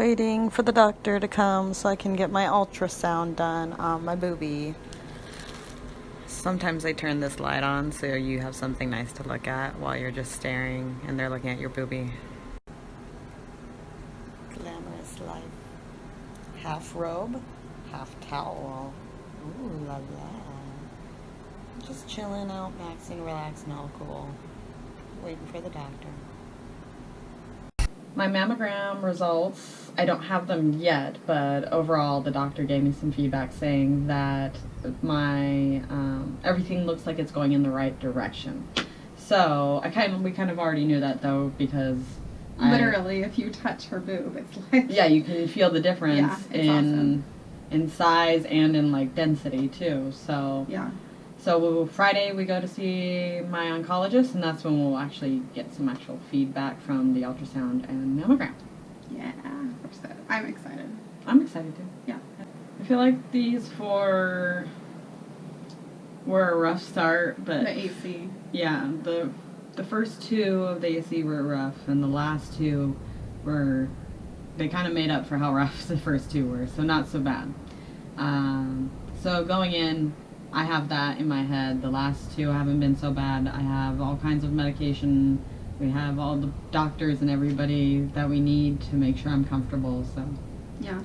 waiting for the doctor to come so I can get my ultrasound done on my boobie. Sometimes I turn this light on so you have something nice to look at while you're just staring and they're looking at your boobie. Glamorous life. Half robe, half towel. Ooh la la. Just chilling out, maxing, relaxing, all cool. Waiting for the doctor. My mammogram results, I don't have them yet, but overall the doctor gave me some feedback saying that my everything looks like it's going in the right direction. So we kind of already knew that though, because literally if you touch her boob, it's like, yeah, you can feel the difference in size and in like density too. So yeah. So Friday we go to see my oncologist, and that's when we'll actually get some actual feedback from the ultrasound and mammogram. Yeah, I'm excited. I'm excited too. Yeah. I feel like these four were a rough start, but the AC. Yeah, the first two of the AC were rough, and the last two they kind of made up for how rough the first two were, so not so bad. So going in, I have that in my head. The last two haven't been so bad. I have all kinds of medication. We have all the doctors and everybody that we need to make sure I'm comfortable, so. Yeah.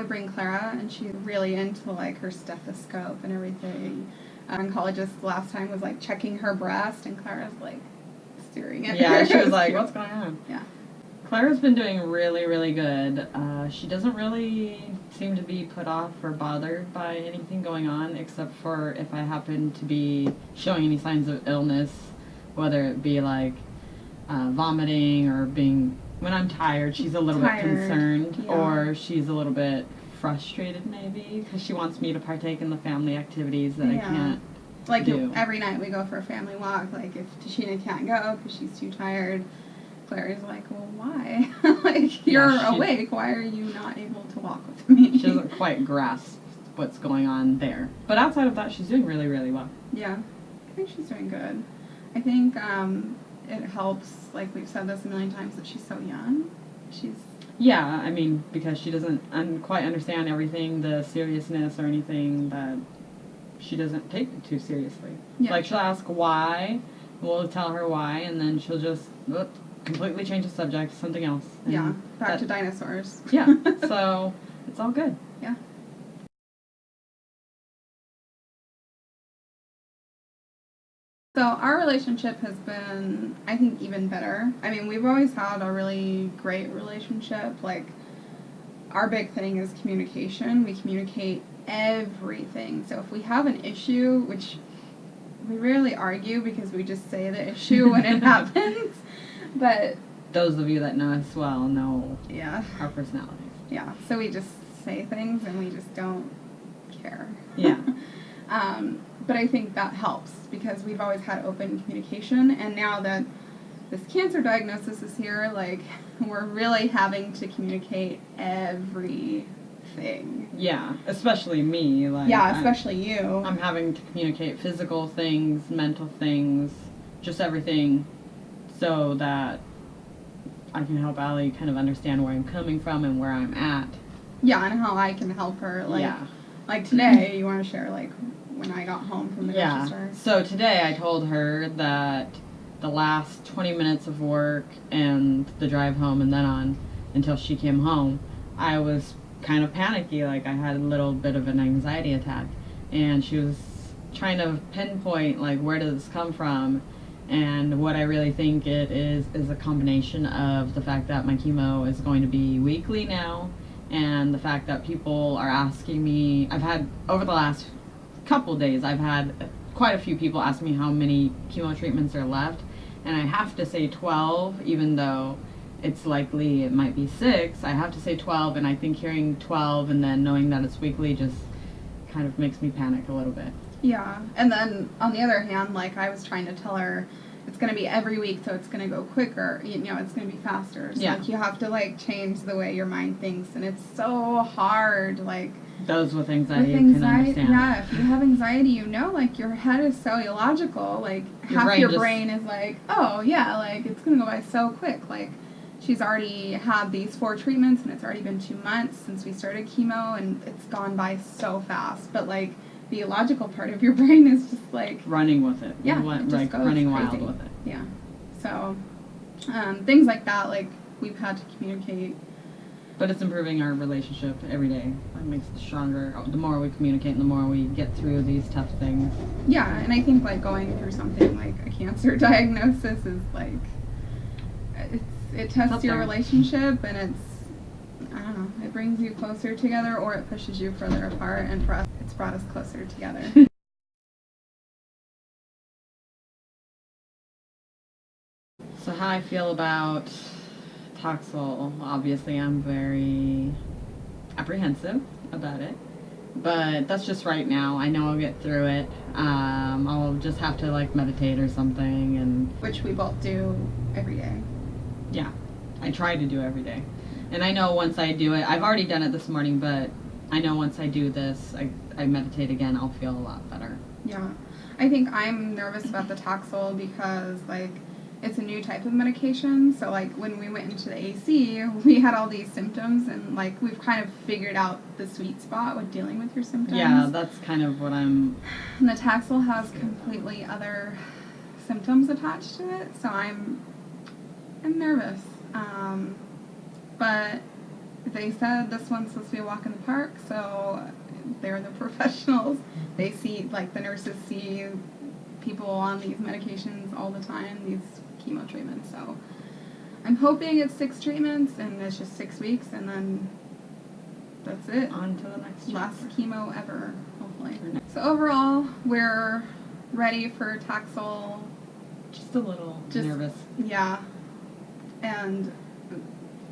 I bring Clara, and she's really into like her stethoscope and everything. Oncologist last time was like checking her breast, and Clara's like staring at her. Yeah, she was like, what's going on? Yeah. Clara's been doing really, really good. She doesn't really seem to be put off or bothered by anything going on, except for if I happen to be showing any signs of illness, whether it be like vomiting or when I'm tired, she's a little bit concerned, yeah. Or she's a little bit frustrated maybe, because she wants me to partake in the family activities that I can't do. Every night we go for a family walk, like if Tasheena can't go because she's too tired, Clara's like, well, why? Like, you're awake. Why are you not able to walk with me? She doesn't quite grasp what's going on there. But outside of that, she's doing really, really well. Yeah. I think she's doing good. I think it helps, like we've said this a million times, that she's so young. Yeah, I mean, because she doesn't quite understand everything, the seriousness or anything, that she doesn't take it too seriously. Yeah. Like, she'll ask why, we'll tell her why, and then she'll just completely change the subject, something else. Yeah, back to dinosaurs. Yeah, so it's all good. Yeah. So our relationship has been, I think, even better. I mean, we've always had a really great relationship. Like, our big thing is communication. We communicate everything. So if we have an issue, which we rarely argue because we just say the issue when it happens, but those of you that know us well know our personalities. Yeah, so we just say things and we just don't care. Yeah. But I think that helps because we've always had open communication, and now that this cancer diagnosis is here, like, we're really having to communicate everything. Yeah, especially me. Like, yeah, especially you. I'm having to communicate physical things, mental things, just everything, so that I can help Allie kind of understand where I'm coming from and where I'm at. Yeah, and how I can help her. Like, like today, you want to share, like, when I got home from the grocery store? So today I told her that the last 20 minutes of work and the drive home and then on until she came home, I was kind of panicky. Like, I had a little bit of an anxiety attack. And she was trying to pinpoint, like, where does this come from? And what I really think it is a combination of the fact that my chemo is going to be weekly now, and the fact that people are asking me, I've had, over the last couple days, I've had quite a few people ask me how many chemo treatments are left, and I have to say 12, even though it's likely it might be 6. I have to say 12, and I think hearing 12 and then knowing that it's weekly just kind of makes me panic a little bit. Yeah, and then on the other hand, like, I was trying to tell her, it's going to be every week, so it's going to go quicker. You know, it's going to be faster. So, like, you have to, like, change the way your mind thinks, and it's so hard, like... Those with anxiety can understand. Yeah, if you have anxiety, you know, like, your head is so illogical. Like, half your brain is like, oh, yeah, like, it's going to go by so quick. Like, she's already had these 4 treatments, and it's already been 2 months since we started chemo, and it's gone by so fast. But, like, the illogical part of your brain is just, like... running with it. Yeah, it just like, goes running crazy. wild with it. Yeah. So, things like that, like, we've had to communicate. But it's improving our relationship every day. It makes it stronger. The more we communicate and the more we get through these tough things. Yeah, and I think, like, going through something like a cancer diagnosis is, like, it tests your relationship, and I don't know, it brings you closer together, or it pushes you further apart, and for us, it's brought us closer together. So how I feel about Taxol, obviously I'm very apprehensive about it, but that's just right now. I know I'll get through it. I'll just have to, like, meditate or something, and which we both do every day. Yeah, I try to do every day, and I know once I do it, I've already done it this morning, but I know once I do this, I meditate again, I'll feel a lot better. Yeah, I think I'm nervous about the Taxol because, like, it's a new type of medication, so, like, when we went into the AC, we had all these symptoms, and, like, we've kind of figured out the sweet spot with dealing with your symptoms. Yeah, that's kind of what I'm... And the Taxol has completely other symptoms attached to it, so I'm nervous. But they said this one's supposed to be a walk in the park, so they're the professionals. They see, like, the nurses see people on these medications all the time, these chemo treatments, so I'm hoping it's 6 treatments and it's just 6 weeks, and then that's it. On to the next last chemo ever, hopefully. So overall, we're ready for Taxol. Just a little nervous. Yeah, and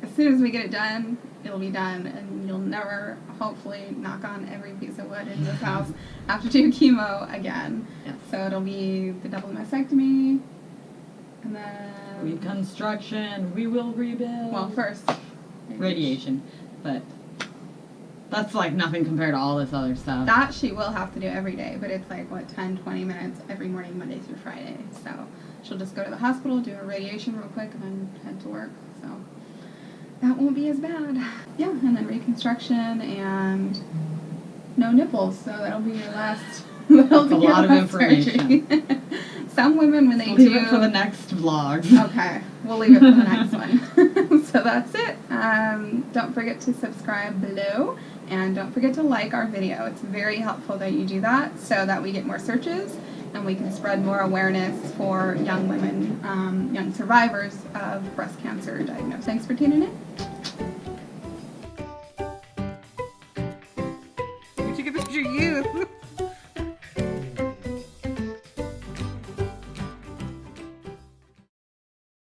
as soon as we get it done, it'll be done, and you'll never, hopefully, knock on every piece of wood in this house, have to do chemo again. Yes. So it'll be the double mastectomy, and then... reconstruction, we will rebuild. Well, first... radiation. But that's, like, nothing compared to all this other stuff. That she will have to do every day, but it's like, what, 10, 20 minutes every morning, Monday through Friday. So she'll just go to the hospital, do a radiation real quick, and then head to work. So that won't be as bad. Yeah, and then reconstruction and no nipples, so that'll be your last... That's a lot of information. Some women, when they leave it for the next vlogs. Okay, we'll leave it for the next one. So that's it. Don't forget to subscribe below, and don't forget to like our video. It's very helpful that you do that so that we get more searches and we can spread more awareness for young women, young survivors of breast cancer diagnosis. Thanks for tuning in.